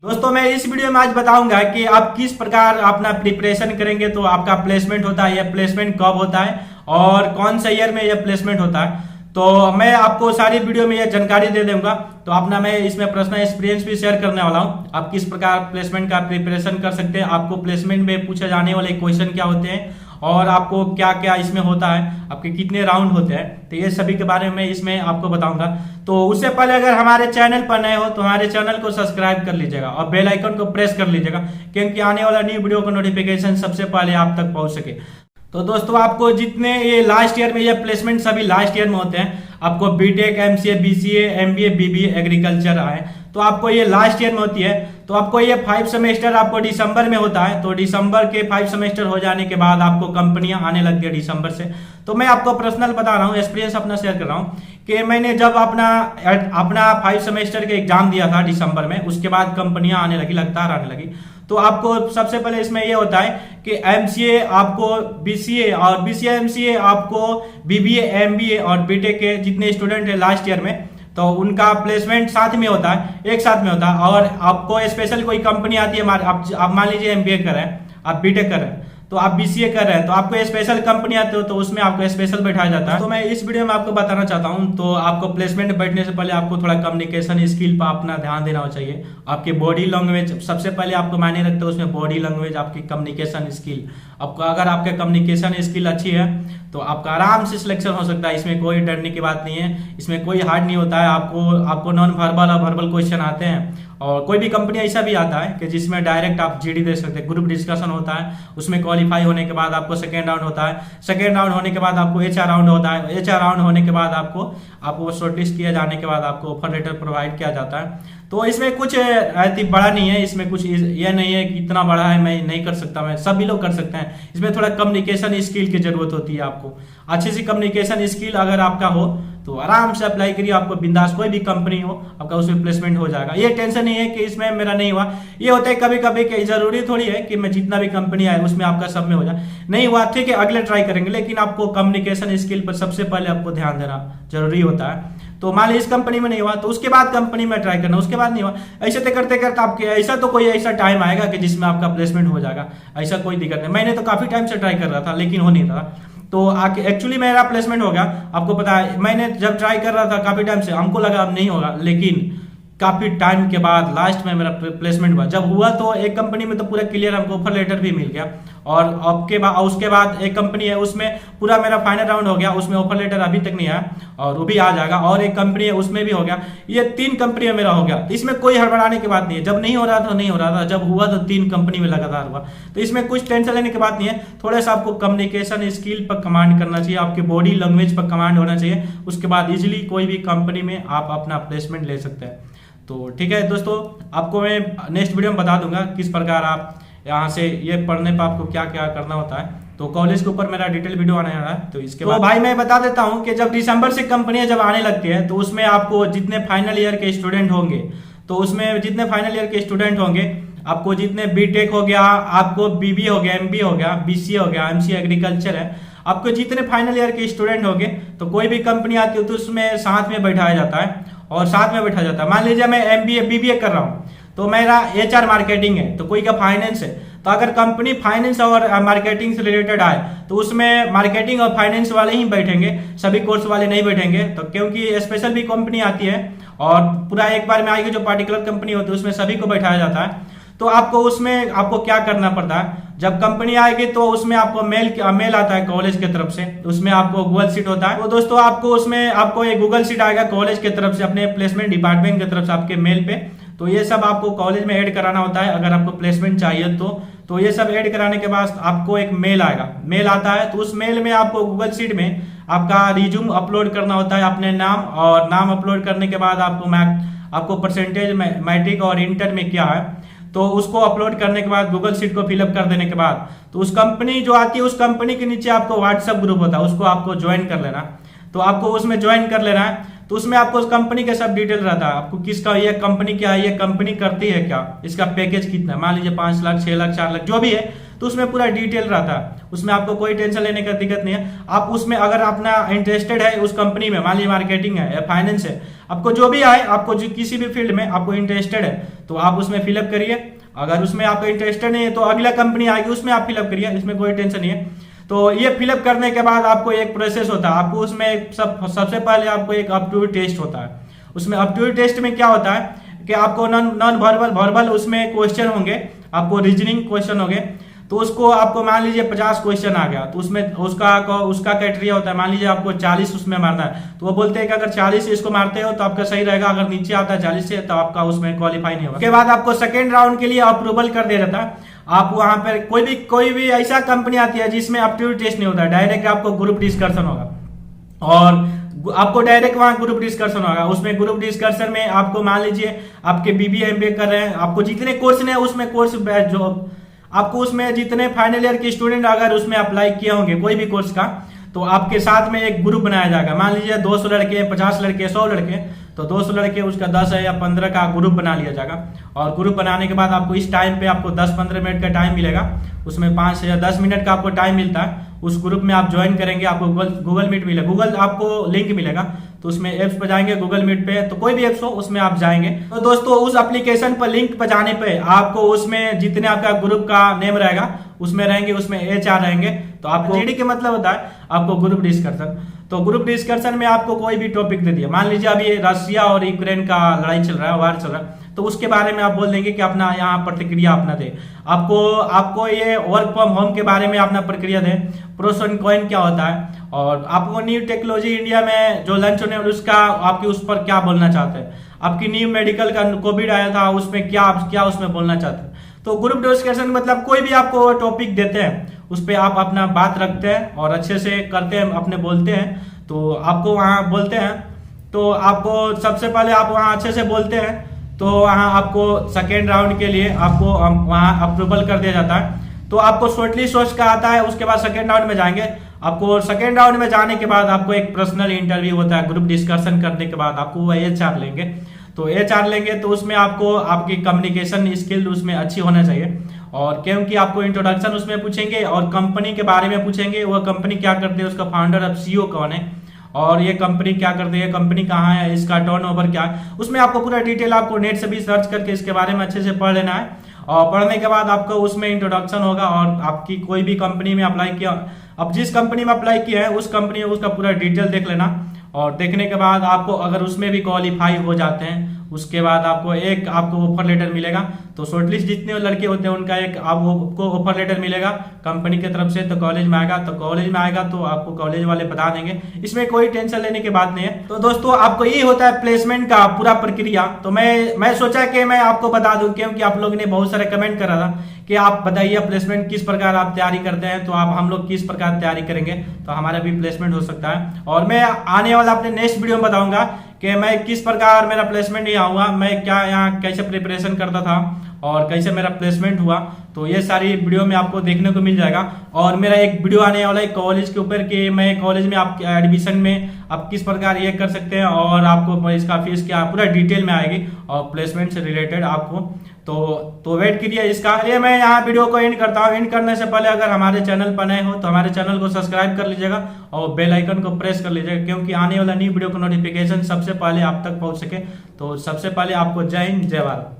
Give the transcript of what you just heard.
दोस्तों मैं इस वीडियो में आज बताऊंगा कि आप किस प्रकार अपना प्रिपरेशन करेंगे तो आपका प्लेसमेंट होता है, यह प्लेसमेंट कब होता है और कौन सा ईयर में यह प्लेसमेंट होता है। तो मैं आपको सारी वीडियो में यह जानकारी दे दूंगा। तो अपना मैं इसमें पर्सनल एक्सपीरियंस भी शेयर करने वाला हूं। आप किस प्रकार प्लेसमेंट का प्रिपरेशन कर सकते हैं, आपको प्लेसमेंट में पूछे जाने वाले क्वेश्चन क्या होते हैं और आपको क्या क्या इसमें होता है, आपके कितने राउंड होते हैं, तो ये सभी के बारे में इसमें आपको बताऊंगा। तो उससे पहले अगर हमारे चैनल पर नए हो तो हमारे चैनल को सब्सक्राइब कर लीजिएगा और बेल आइकन को प्रेस कर लीजिएगा, क्योंकि आने वाला न्यू वीडियो का नोटिफिकेशन सबसे पहले आप तक पहुंच सके। तो दोस्तों आपको जितने ये लास्ट ईयर में ये प्लेसमेंट सभी लास्ट ईयर में होते हैं, आपको BTech, MCA, BCA, MBA, BBA, agriculture आए तो आपको ये लास्ट ईयर में होती है। तो आपको ये 5 सेमेस्टर आपको दिसंबर में होता है। तो दिसंबर के 5 सेमेस्टर हो जाने के बाद आपको कंपनियां आने लगती है दिसंबर से। तो मैं आपको पर्सनल बता रहा हूँ, एक्सपीरियंस अपना शेयर कर रहा हूँ कि मैंने जब अपना 5 सेमेस्टर के एग्जाम दिया था दिसंबर में, उसके बाद कंपनियां आने लगी, लगातार आने लगी। तो आपको सबसे पहले इसमें यह होता है कि एमसीए आपको बीसीए और बीसीए एमसीए आपको बीबीए, एमबीए और बीटेक के जितने स्टूडेंट है लास्ट ईयर में, तो उनका प्लेसमेंट साथ में होता है, एक साथ में होता है। और आपको स्पेशल कोई कंपनी आती है, आप मान लीजिए एमबीए कर रहे हैं, आप बीटेक कर रहे हैं, तो आप बीसीए कर रहे हैं, तो आपको स्पेशल कंपनी आती हो तो उसमें आपको स्पेशल बैठाया जाता है। तो मैं इस वीडियो में आपको बताना चाहता हूं, तो आपको प्लेसमेंट बैठने से पहले आपको थोड़ा कम्युनिकेशन स्किल पर अपना ध्यान देना चाहिए। आपकी बॉडी लैंग्वेज सबसे पहले आपको मायने रखते हो, उसमें बॉडी लैंग्वेज, आपकी कम्युनिकेशन स्किल। आपको अगर आपके कम्युनिकेशन स्किल अच्छी है तो आपका आराम से सिलेक्शन हो सकता है। इसमें कोई डरने की बात नहीं है, इसमें कोई हार्ड नहीं होता है। आपको नॉन वर्बल और वर्बल क्वेश्चन आते हैं, और कोई भी कंपनी ऐसा भी आता है कि जिसमें डायरेक्ट आप जीडी दे सकते हैं। ग्रुप डिस्कशन होता है, उसमें क्वालिफाई होने के बाद आपको सेकेंड राउंड होता है, सेकेंड राउंड होने के बाद आपको एचआर राउंड होता है, एचआर राउंड होने के बाद आपको शॉर्टलिस्ट किया जाने के बाद आपको ऑफर लेटर प्रोवाइड किया जाता है। तो इसमें कुछ बड़ा नहीं है, इसमें कुछ ये नहीं है कि इतना बड़ा है मैं नहीं कर सकता, मैं सभी लोग कर सकते हैं। इसमें थोड़ा कम्युनिकेशन स्किल की जरूरत होती है। आपको अच्छी सी कम्युनिकेशन स्किल अगर आपका हो तो आराम से अप्लाई करिए, आपको बिंदास कोई भी कंपनी हो आपका उसमें प्लेसमेंट हो जाएगा। ये टेंशन नहीं है कि इसमें मेरा नहीं हुआ। ये होता है कभी कभी कि जरूरी थोड़ी है कि मैं जितना भी कंपनी आए उसमें आपका सब में हो जाए, नहीं हुआ ठीक है अगले ट्राई करेंगे, लेकिन आपको कम्युनिकेशन स्किल पर सबसे पहले आपको ध्यान देना जरूरी होता है। तो मान लीजिए इस कंपनी में नहीं हुआ तो उसके बाद कंपनी में ट्राई करना, उसके बाद नहीं हुआ, ऐसे तो करते करते आपके ऐसा तो कोई ऐसा टाइम आएगा कि जिसमें आपका प्लेसमेंट हो जाएगा। ऐसा कोई दिक्कत नहीं। मैंने तो काफी टाइम से ट्राई कर रहा था लेकिन हो नहीं रहा, तो आके एक्चुअली मेरा प्लेसमेंट हो गया। आपको पता है मैंने जब ट्राई कर रहा था काफी टाइम से, हमको लगा अब नहीं होगा, लेकिन काफी टाइम के बाद लास्ट में मेरा प्लेसमेंट हुआ। जब हुआ तो एक कंपनी में तो पूरा क्लियर हमको ऑफर लेटर भी मिल गया, और उसके बाद एक कंपनी है उसमें पूरा मेरा फाइनल राउंड हो गया, उसमें ऑफर लेटर अभी तक नहीं आया और वो भी आ जाएगा। और एक कंपनी है उसमें भी हो गया। ये 3 कंपनी में मेरा हो गया। इसमें कोई हड़बड़ाने की बात नहीं है। जब नहीं हो रहा था नहीं हो रहा था, जब हुआ तो 3 कंपनी में लगातार हुआ। तो इसमें कुछ टेंशन लेने की बात नहीं है। थोड़ा सा आपको कम्युनिकेशन स्किल पर कमांड करना चाहिए, आपकी बॉडी लैंग्वेज पर कमांड होना चाहिए, उसके बाद इजिली कोई भी कंपनी में आप अपना प्लेसमेंट ले सकते हैं। तो ठीक है दोस्तों, आपको मैं नेक्स्ट वीडियो में बता दूंगा किस प्रकार आप यहाँ से ये पढ़ने पर आपको क्या क्या करना होता है। तो कॉलेज के ऊपर मेरा डिटेल वीडियो आने वाला है। तो इसके बाद भाई मैं बता देता हूँ कि जब दिसंबर से कंपनियां जब आने लगती है तो उसमें आपको जितने फाइनल ईयर के स्टूडेंट होंगे, तो उसमें जितने फाइनल ईयर के स्टूडेंट होंगे, आपको जितने बीटेक हो गया, आपको बीबीए हो गया, एमबीए हो गया, बीसीए हो गया, एमसीए एग्रीकल्चर है, आपको जितने फाइनल ईयर के स्टूडेंट होंगे तो कोई भी कंपनी आती है तो उसमें साथ में बैठाया जाता है और साथ में बैठा जाता है। मान लीजिए मैं एमबीए बीबीए कर रहा हूँ तो मेरा एचआर मार्केटिंग है, तो कोई का फाइनेंस है, तो अगर कंपनी फाइनेंस और मार्केटिंग से रिलेटेड आए तो उसमें मार्केटिंग और फाइनेंस वाले ही बैठेंगे, सभी कोर्स वाले नहीं बैठेंगे। तो क्योंकि स्पेशल भी कंपनी आती है और पूरा एक बार में आएगी, जो पार्टिकुलर कंपनी होती है उसमें सभी को बैठाया जाता है। तो आपको क्या करना पड़ता है, जब कंपनी आएगी तो उसमें आपको मेल आता है कॉलेज की तरफ से, उसमें आपको गूगल शीट होता है। तो दोस्तों आपको एक गूगल शीट आएगा कॉलेज की तरफ से, अपने प्लेसमेंट डिपार्टमेंट की तरफ से आपके मेल पे। तो ये सब आपको कॉलेज में ऐड कराना होता है अगर आपको प्लेसमेंट चाहिए तो ये सब ऐड कराने के बाद आपको एक मेल आएगा, मेल आता है। तो उस मेल में आपको गूगल शीट में आपका रिज्यूम अपलोड करना होता है, अपने नाम, और नाम अपलोड करने के बाद आपको परसेंटेज मैट्रिक और इंटर में क्या है तो उसको अपलोड करने के बाद गूगल शीट को फिलअप कर देने के बाद तो उस कंपनी जो आती है उस कंपनी के नीचे आपको व्हाट्सएप ग्रुप होता है, उसको आपको ज्वाइन कर लेना। तो आपको उसमें ज्वाइन कर लेना है। तो उसमें आपको उस कंपनी का सब डिटेल रहता है, आपको किसका ये कंपनी क्या है, ये कंपनी करती है क्या, इसका पैकेज कितना है, मान लीजिए 5 लाख 6 लाख 4 लाख जो भी है, तो उसमें पूरा डिटेल रहता है, उसमें आपको कोई टेंशन लेने का दिक्कत नहीं है। आप उसमें अगर अपना इंटरेस्टेड है उस कंपनी में, मान लीजिए मार्केटिंग है या फाइनेंस है, आपको जो भी आए, आपको जो किसी भी फील्ड में आपको इंटरेस्टेड है तो आप उसमें फिलअप करिए। अगर उसमें आपको इंटरेस्टेड नहीं है तो अगला कंपनी आएगी उसमें आप फिलअप करिए, इसमें कोई टेंशन नहीं है। तो ये फिलअप करने के बाद आपको एक प्रोसेस होता है, आपको उसमें सबसे पहले आपको एक एप्टीट्यूड टेस्ट होता है। उसमें एप्टीट्यूड टेस्ट में क्या होता है कि आपको नॉन वर्बल उसमें क्वेश्चन होंगे, आपको रीजनिंग क्वेश्चन होंगे। तो उसको आपको मान लीजिए 50 क्वेश्चन आ गया तो उसमें उसका क्राइटेरिया होता है, मान लीजिए आपको 40 उसमें मारना है तो वो बोलते हैं कि अगर 40 से इसको मारते हो तो आपका सही रहेगा, अगर नीचे आता है 40 से तो आपका उसमें क्वालिफाई नहीं होगा। उसके बाद आपको सेकेंड राउंड के लिए अप्रूवल कर दे रहता है। आप वहां पर कोई भी ऐसा कंपनी आती है जिसमें एप्टीट्यूड टेस्ट नहीं होता, डायरेक्ट आपको ग्रुप डिस्कशन होगा और आपको डायरेक्ट वहां ग्रुप डिस्कशन होगा। उसमें ग्रुप डिस्कशन में आपको मान लीजिए आपके बीबीए एमबीए कर रहे हैं, आपको जितने कोर्स ने उसमें कोर्स जो आपको उसमें जितने फाइनल ईयर के स्टूडेंट अगर उसमें अप्लाई किए होंगे कोई भी कोर्स का, तो आपके साथ में एक ग्रुप बनाया जाएगा। मान लीजिए 200 लड़के, 50 लड़के, 100 लड़के, तो 200 लड़के उसका 10 या 15 का ग्रुप बना लिया जाएगा। और ग्रुप बनाने के बाद आपको इस टाइम पे आपको 10-15 मिनट का टाइम मिलेगा, उसमें 5 या 10 मिनट का आपको टाइम मिलता है। उस ग्रुप में आप ज्वाइन करेंगे, आपको गूगल मीट मिलेगा, गूगल आपको लिंक मिलेगा, तो उसमें एप्स पर जाएंगे गूगल मीट पे, तो कोई भी एप्स हो उसमें आप जाएंगे। तो दोस्तों उस एप्लीकेशन पर लिंक पर जाने पे आपको उसमें जितने आपका ग्रुप का नेम रहेगा उसमें रहेंगे, उसमें HR रहेंगे। तो आपको GD के मतलब होता है आपको ग्रुप डिस्कशन। तो ग्रुप डिस्कशन में आपको कोई भी टॉपिक दे दिया, मान लीजिए अभी रशिया और यूक्रेन का लड़ाई चल रहा है, वार चल रहा है, तो उसके बारे में आप बोल देंगे कि अपना यहाँ प्रतिक्रिया अपना दे। आपको ये वर्क फ्रॉम होम के बारे में अपना प्रक्रिया दे, प्रोस एंड कॉइन क्या होता है, और आपको न्यू टेक्नोलॉजी इंडिया में जो लॉन्च होने उसका आपके उस पर क्या बोलना चाहते हैं, आपकी न्यू मेडिकल का कोविड आया था उसमें क्या उसमें बोलना चाहते हैं। तो ग्रुप डिस्कशन मतलब कोई भी आपको टॉपिक देते हैं उस पर आप अपना बात रखते हैं और अच्छे से करते हैं, अपने बोलते हैं। तो आपको वहाँ बोलते हैं तो आपको सबसे पहले आप वहाँ अच्छे से बोलते हैं तो वहाँ आपको सेकेंड राउंड के लिए आपको वहाँ अप्रूवल कर दिया जाता है। तो आपको शॉर्टलिस्ट सोच का आता है, उसके बाद सेकेंड राउंड में जाएंगे। आपको सेकेंड राउंड में जाने के बाद आपको एक पर्सनल इंटरव्यू होता है, ग्रुप डिस्कशन करने के बाद आपको वो HR लेंगे। तो HR लेंगे तो उसमें आपको आपकी कम्युनिकेशन स्किल उसमें अच्छी होना चाहिए, और क्योंकि आपको इंट्रोडक्शन उसमें पूछेंगे और कंपनी के बारे में पूछेंगे, वह कंपनी क्या करती है, उसका फाउंडर अब CEO कौन है, और ये कंपनी क्या करती है, कंपनी कहाँ है, इसका टर्नओवर क्या है, उसमें आपको पूरा डिटेल आपको नेट से भी सर्च करके इसके बारे में अच्छे से पढ़ लेना है। और पढ़ने के बाद आपको उसमें इंट्रोडक्शन होगा और आपकी कोई भी कंपनी में अप्लाई किया, अब जिस कंपनी में अप्लाई किया है उस कंपनी में उसका पूरा डिटेल देख लेना। और देखने के बाद आपको अगर उसमें भी क्वालिफाई हो जाते हैं उसके बाद आपको ऑफर लेटर मिलेगा। तो शॉर्टलिस्ट जितने लड़के होते हैं उनका एक आपको ऑफर लेटर मिलेगा कंपनी की तरफ से। तो कॉलेज में आएगा तो आपको कॉलेज वाले बता देंगे, इसमें कोई टेंशन लेने की बात नहीं है। तो दोस्तों आपको ये होता है प्लेसमेंट का पूरा प्रक्रिया। तो मैं सोचा कि मैं आपको बता दूं, क्योंकि आप लोगों ने बहुत सारे कमेंट करा था कि आप बताइए प्लेसमेंट किस प्रकार आप तैयारी करते हैं, तो आप हम लोग किस प्रकार तैयारी करेंगे तो हमारा भी प्लेसमेंट हो सकता है। और मैं आने वाला अपने नेक्स्ट वीडियो में बताऊंगा कि मैं किस प्रकार मेरा प्लेसमेंट यहाँ हुआ, मैं क्या यहाँ कैसे प्रिपरेशन करता था और कैसे मेरा प्लेसमेंट हुआ। तो ये सारी वीडियो में आपको देखने को मिल जाएगा। और मेरा एक वीडियो आने वाला है कॉलेज के ऊपर कि मैं कॉलेज में आप एडमिशन में आप किस प्रकार ये कर सकते हैं और आपको इसका फीस क्या पूरा डिटेल में आएगी और प्लेसमेंट से रिलेटेड आपको। तो वेट कीजिए इसका। ये मैं यहाँ वीडियो को एंड करता हूँ। एंड करने से पहले अगर हमारे चैनल पर नए हो तो हमारे चैनल को सब्सक्राइब कर लीजिएगा और बेल आइकन को प्रेस कर लीजिएगा, क्योंकि आने वाला न्यू वीडियो का नोटिफिकेशन सबसे पहले आप तक पहुंच सके। तो सबसे पहले आपको जय हिंद, जय भारत।